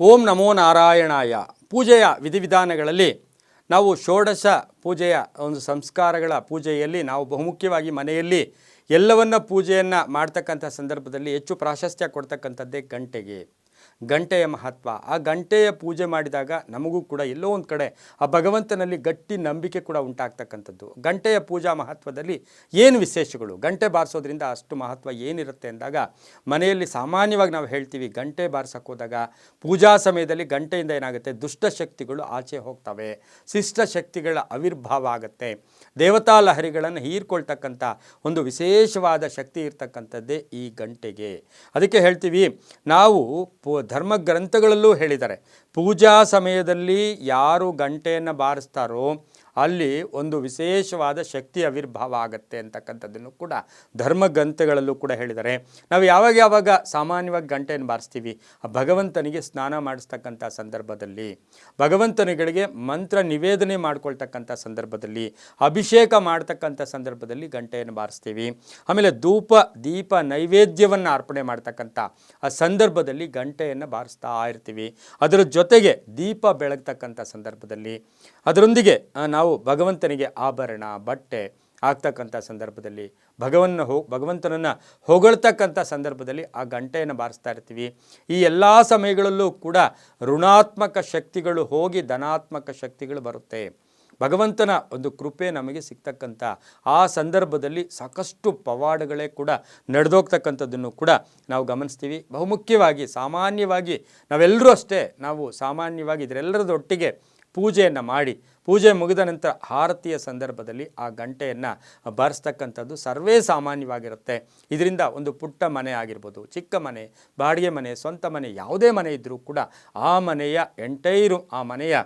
ಓಂ ನಮೋ ನಾರಾಯಣಾಯ. ಪೂಜೆಯ ವಿಧಿವಿಧಾನಗಳಲ್ಲಿ ನಾವು ಷೋಡಶ ಪೂಜೆಯ ಒಂದು ಸಂಸ್ಕಾರಗಳ ಪೂಜೆಯಲ್ಲಿ ನಾವು ಬಹುಮುಖ್ಯವಾಗಿ ಮನೆಯಲ್ಲಿ ಎಲ್ಲವನ್ನ ಪೂಜೆಯನ್ನು ಮಾಡ್ತಕ್ಕಂಥ ಸಂದರ್ಭದಲ್ಲಿ ಹೆಚ್ಚು ಪ್ರಾಶಸ್ತ್ಯ ಕೊಡ್ತಕ್ಕಂಥದ್ದೇ ಗಂಟೆಯ ಮಹತ್ವ. ಆ ಗಂಟೆಯ ಪೂಜೆ ಮಾಡಿದಾಗ ನಮಗೂ ಕೂಡ ಎಲ್ಲೋ ಒಂದು ಕಡೆ ಆ ಭಗವಂತನಲ್ಲಿ ಗಟ್ಟಿ ನಂಬಿಕೆ ಕೂಡ ಉಂಟಾಗ್ತಕ್ಕಂಥದ್ದು. ಗಂಟೆಯ ಪೂಜಾ ಮಹತ್ವದಲ್ಲಿ ಏನು ವಿಶೇಷಗಳು, ಗಂಟೆ ಬಾರಿಸೋದ್ರಿಂದ ಅಷ್ಟು ಮಹತ್ವ ಏನಿರುತ್ತೆ ಅಂದಾಗ, ಮನೆಯಲ್ಲಿ ಸಾಮಾನ್ಯವಾಗಿ ನಾವು ಹೇಳ್ತೀವಿ ಗಂಟೆ ಬಾರಿಸೋಕೆ ಹೋದಾಗ ಪೂಜಾ ಸಮಯದಲ್ಲಿ ಗಂಟೆಯಿಂದ ಏನಾಗುತ್ತೆ, ದುಷ್ಟಶಕ್ತಿಗಳು ಆಚೆ ಹೋಗ್ತವೆ, ಶಿಷ್ಟ ಶಕ್ತಿಗಳ ಆವಿರ್ಭಾವ ಆಗುತ್ತೆ, ದೇವತಾ ಲಹರಿಗಳನ್ನು ಹೀರ್ಕೊಳ್ತಕ್ಕಂಥ ಒಂದು ವಿಶೇಷವಾದ ಶಕ್ತಿ ಇರ್ತಕ್ಕಂಥದ್ದೇ ಈ ಗಂಟೆಗೆ. ಅದಕ್ಕೆ ಹೇಳ್ತೀವಿ ನಾವು ಧರ್ಮ ಗ್ರಂಥಗಳಲ್ಲೂ ಹೇಳಿದ್ದಾರೆ, ಪೂಜಾ ಸಮಯದಲ್ಲಿ ಯಾರು ಗಂಟೆಯನ್ನು ಬಾರಿಸ್ತಾರೋ ಅಲ್ಲಿ ಒಂದು ವಿಶೇಷವಾದ ಶಕ್ತಿ ಆವಿರ್ಭಾವ ಆಗುತ್ತೆ ಅಂತಕ್ಕಂಥದ್ದನ್ನು ಕೂಡ ಧರ್ಮ ಗ್ರಂಥಗಳಲ್ಲೂ ಕೂಡ ಹೇಳಿದ್ದಾರೆ. ನಾವು ಯಾವಾಗ ಸಾಮಾನ್ಯವಾಗಿ ಗಂಟೆಯನ್ನು ಬಾರಿಸ್ತೀವಿ, ಆ ಭಗವಂತನಿಗೆ ಸ್ನಾನ ಮಾಡಿಸ್ತಕ್ಕಂಥ ಸಂದರ್ಭದಲ್ಲಿ, ಭಗವಂತನಿಗಳಿಗೆ ಮಂತ್ರ ನಿವೇದನೆ ಮಾಡ್ಕೊಳ್ತಕ್ಕಂಥ ಸಂದರ್ಭದಲ್ಲಿ, ಅಭಿಷೇಕ ಮಾಡ್ತಕ್ಕಂಥ ಸಂದರ್ಭದಲ್ಲಿ ಗಂಟೆಯನ್ನು ಬಾರಿಸ್ತೀವಿ. ಆಮೇಲೆ ಧೂಪ ದೀಪ ನೈವೇದ್ಯವನ್ನು ಅರ್ಪಣೆ ಮಾಡ್ತಕ್ಕಂಥ ಆ ಸಂದರ್ಭದಲ್ಲಿ ಗಂಟೆಯನ್ನು ಬಾರಿಸ್ತಾ ಇರ್ತೀವಿ. ಅದರ ಜೊತೆಗೆ ದೀಪ ಬೆಳಗ್ತಕ್ಕಂಥ ಸಂದರ್ಭದಲ್ಲಿ, ಅದರೊಂದಿಗೆ ನಾವು ಭಗವಂತನಿಗೆ ಆಭರಣ ಬಟ್ಟೆ ಆಗ್ತಕ್ಕಂಥ ಸಂದರ್ಭದಲ್ಲಿ, ಭಗವಂತನನ್ನು ಹೊಗಳ್ತಕ್ಕಂಥ ಸಂದರ್ಭದಲ್ಲಿ ಆ ಗಂಟೆಯನ್ನು ಬಾರಿಸ್ತಾ ಇರ್ತೀವಿ. ಈ ಎಲ್ಲ ಸಮಯಗಳಲ್ಲೂ ಕೂಡ ಋಣಾತ್ಮಕ ಶಕ್ತಿಗಳು ಹೋಗಿ ಧನಾತ್ಮಕ ಶಕ್ತಿಗಳು ಬರುತ್ತೆ. ಭಗವಂತನ ಒಂದು ಕೃಪೆ ನಮಗೆ ಸಿಗ್ತಕ್ಕಂಥ ಆ ಸಂದರ್ಭದಲ್ಲಿ ಸಾಕಷ್ಟು ಪವಾಡಗಳೇ ಕೂಡ ನಡೆದೋಗ್ತಕ್ಕಂಥದ್ದನ್ನು ಕೂಡ ನಾವು ಗಮನಿಸ್ತೀವಿ. ಬಹುಮುಖ್ಯವಾಗಿ ಸಾಮಾನ್ಯವಾಗಿ ನಾವೆಲ್ಲರೂ ಅಷ್ಟೇ, ನಾವು ಸಾಮಾನ್ಯವಾಗಿ ಇದರೆಲ್ಲರದೊಟ್ಟಿಗೆ ಪೂಜೆಯನ್ನು ಮಾಡಿ, ಪೂಜೆ ಮುಗಿದ ನಂತರ ಆರತಿಯ ಸಂದರ್ಭದಲ್ಲಿ ಆ ಗಂಟೆಯನ್ನು ಬಾರಿಸ್ತಕ್ಕಂಥದ್ದು ಸರ್ವೇ ಸಾಮಾನ್ಯವಾಗಿರುತ್ತೆ. ಇದರಿಂದ ಒಂದು ಪುಟ್ಟ ಮನೆ ಆಗಿರ್ಬೋದು, ಚಿಕ್ಕ ಮನೆ, ಬಾಡಿಗೆ ಮನೆ, ಸ್ವಂತ ಮನೆ, ಯಾವುದೇ ಮನೆ ಇದ್ದರೂ ಕೂಡ ಆ ಮನೆಯ ಆ ಮನೆಯ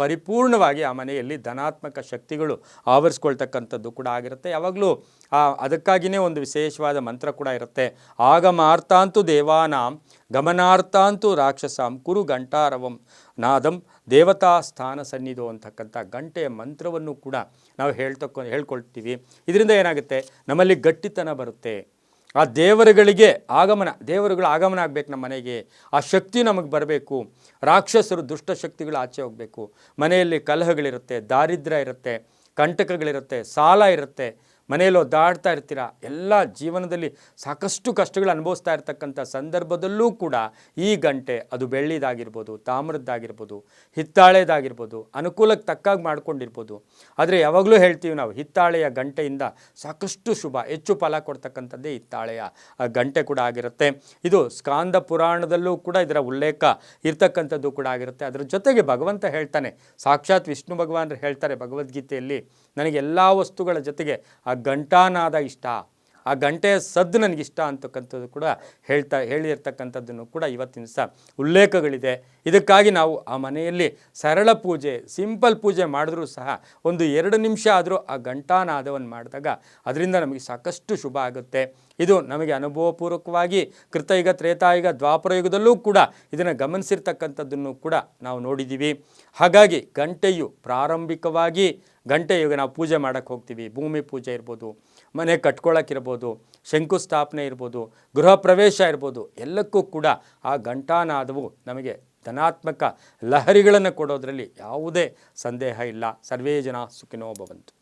ಪರಿಪೂರ್ಣವಾಗಿ ಆ ಮನೆಯಲ್ಲಿ ಧನಾತ್ಮಕ ಶಕ್ತಿಗಳು ಆವರಿಸ್ಕೊಳ್ತಕ್ಕಂಥದ್ದು ಕೂಡ ಆಗಿರುತ್ತೆ. ಯಾವಾಗಲೂ ಅದಕ್ಕಾಗಿಯೇ ಒಂದು ವಿಶೇಷವಾದ ಮಂತ್ರ ಕೂಡ ಇರುತ್ತೆ, ಆಗಮಾರ್ಥಾಂತು ದೇವಾನಾಂ ಗಮನಾರ್ಥಾಂತು ರಾಕ್ಷಸಾಂ ಕುರು ಘಂಟಾರವಂ ನಾದಂ ದೇವತಾ ಸ್ಥಾನ ಸನ್ನಿಧೋ ಅಂತಕ್ಕಂಥ ಗಂಟೆಯ ಮಂತ್ರವನ್ನು ಕೂಡ ನಾವು ಹೇಳ್ಕೊಳ್ತೀವಿ. ಇದರಿಂದ ಏನಾಗುತ್ತೆ, ನಮ್ಮಲ್ಲಿ ಗಟ್ಟಿತನ ಬರುತ್ತೆ. ಆ ದೇವರುಗಳ ಆಗಮನ ಆಗಬೇಕು ನಮ್ಮ ಮನೆಗೆ, ಆ ಶಕ್ತಿ ನಮಗೆ ಬರಬೇಕು, ರಾಕ್ಷಸರು ದುಷ್ಟಶಕ್ತಿಗಳು ಆಚೆ ಹೋಗಬೇಕು. ಮನೆಯಲ್ಲಿ ಕಲಹಗಳಿರುತ್ತೆ, ದಾರಿದ್ರ್ಯ ಇರುತ್ತೆ, ಕಂಟಕಗಳಿರುತ್ತೆ, ಸಾಲ ಇರುತ್ತೆ, ಮನೆಯಲ್ಲೋ ದಾಡ್ತಾ ಇರ್ತೀರ, ಎಲ್ಲ ಜೀವನದಲ್ಲಿ ಸಾಕಷ್ಟು ಕಷ್ಟಗಳು ಅನುಭವಿಸ್ತಾ ಇರ್ತಕ್ಕಂಥ ಸಂದರ್ಭದಲ್ಲೂ ಕೂಡ ಈ ಗಂಟೆ, ಅದು ಬೆಳ್ಳಿದಾಗಿರ್ಬೋದು, ತಾಮ್ರದ್ದಾಗಿರ್ಬೋದು, ಹಿತ್ತಾಳೆದಾಗಿರ್ಬೋದು, ಅನುಕೂಲಕ್ಕೆ ತಕ್ಕಾಗಿ ಮಾಡ್ಕೊಂಡಿರ್ಬೋದು. ಆದರೆ ಯಾವಾಗಲೂ ಹೇಳ್ತೀವಿ ನಾವು, ಹಿತ್ತಾಳೆಯ ಗಂಟೆಯಿಂದ ಸಾಕಷ್ಟು ಶುಭ, ಹೆಚ್ಚು ಫಲ ಕೊಡ್ತಕ್ಕಂಥದ್ದೇ ಹಿತ್ತಾಳೆಯ ಗಂಟೆ ಕೂಡ ಆಗಿರುತ್ತೆ. ಇದು ಸ್ಕಾಂದ ಪುರಾಣದಲ್ಲೂ ಕೂಡ ಇದರ ಉಲ್ಲೇಖ ಇರ್ತಕ್ಕಂಥದ್ದು ಕೂಡ ಆಗಿರುತ್ತೆ. ಅದರ ಜೊತೆಗೆ ಭಗವಂತ ಹೇಳ್ತಾನೆ, ಸಾಕ್ಷಾತ್ ವಿಷ್ಣು ಭಗವಾನರು ಹೇಳ್ತಾರೆ ಭಗವದ್ಗೀತೆಯಲ್ಲಿ, ನನಗೆ ಎಲ್ಲ ವಸ್ತುಗಳ ಜೊತೆಗೆ ಆ ಘಂಟಾನಾದ ಇಷ್ಟ, ಆ ಗಂಟೆಯ ಸದ್ದು ನನಗಿಷ್ಟ ಅಂತಕ್ಕಂಥದ್ದು ಕೂಡ ಹೇಳಿರ್ತಕ್ಕಂಥದ್ದನ್ನು ಕೂಡ ಇವತ್ತಿನ ದಿವಸ ಉಲ್ಲೇಖಗಳಿದೆ. ಇದಕ್ಕಾಗಿ ನಾವು ಆ ಮನೆಯಲ್ಲಿ ಸರಳ ಪೂಜೆ, ಸಿಂಪಲ್ ಪೂಜೆ ಮಾಡಿದ್ರೂ ಸಹ ಒಂದು 2 ನಿಮಿಷ ಆದರೂ ಆ ಘಂಟಾನಾದವನ್ನು ಮಾಡಿದಾಗ ಅದರಿಂದ ನಮಗೆ ಸಾಕಷ್ಟು ಶುಭ ಆಗುತ್ತೆ. ಇದು ನಮಗೆ ಅನುಭವಪೂರ್ವಕವಾಗಿ ಕೃತಯುಗ, ತ್ರೇತಾಯುಗ, ದ್ವಾಪರಯುಗದಲ್ಲೂ ಕೂಡ ಇದನ್ನು ಗಮನಿಸಿರ್ತಕ್ಕಂಥದ್ದನ್ನು ಕೂಡ ನಾವು ನೋಡಿದ್ದೀವಿ. ಹಾಗಾಗಿ ಗಂಟೆಯು ಪ್ರಾರಂಭಿಕವಾಗಿ ಗಂಟೆಯುಗ ನಾವು ಪೂಜೆ ಮಾಡೋಕ್ಕೆ ಹೋಗ್ತೀವಿ, ಭೂಮಿ ಪೂಜೆ ಇರ್ಬೋದು, ಮನೆ ಕಟ್ಕೊಳ್ಳೋಕ್ಕಿರ್ಬೋದು, ಶಂಕುಸ್ಥಾಪನೆ ಇರ್ಬೋದು, ಗೃಹ ಪ್ರವೇಶ ಇರ್ಬೋದು, ಎಲ್ಲಕ್ಕೂ ಕೂಡ ಆ ಘಂಟಾನಾದವು ನಮಗೆ ಧನಾತ್ಮಕ ಲಹರಿಗಳನ್ನು ಕೊಡೋದರಲ್ಲಿ ಯಾವುದೇ ಸಂದೇಹ ಇಲ್ಲ. ಸರ್ವೇ ಜನ ಸುಖಿನೋ ಭವಂತು.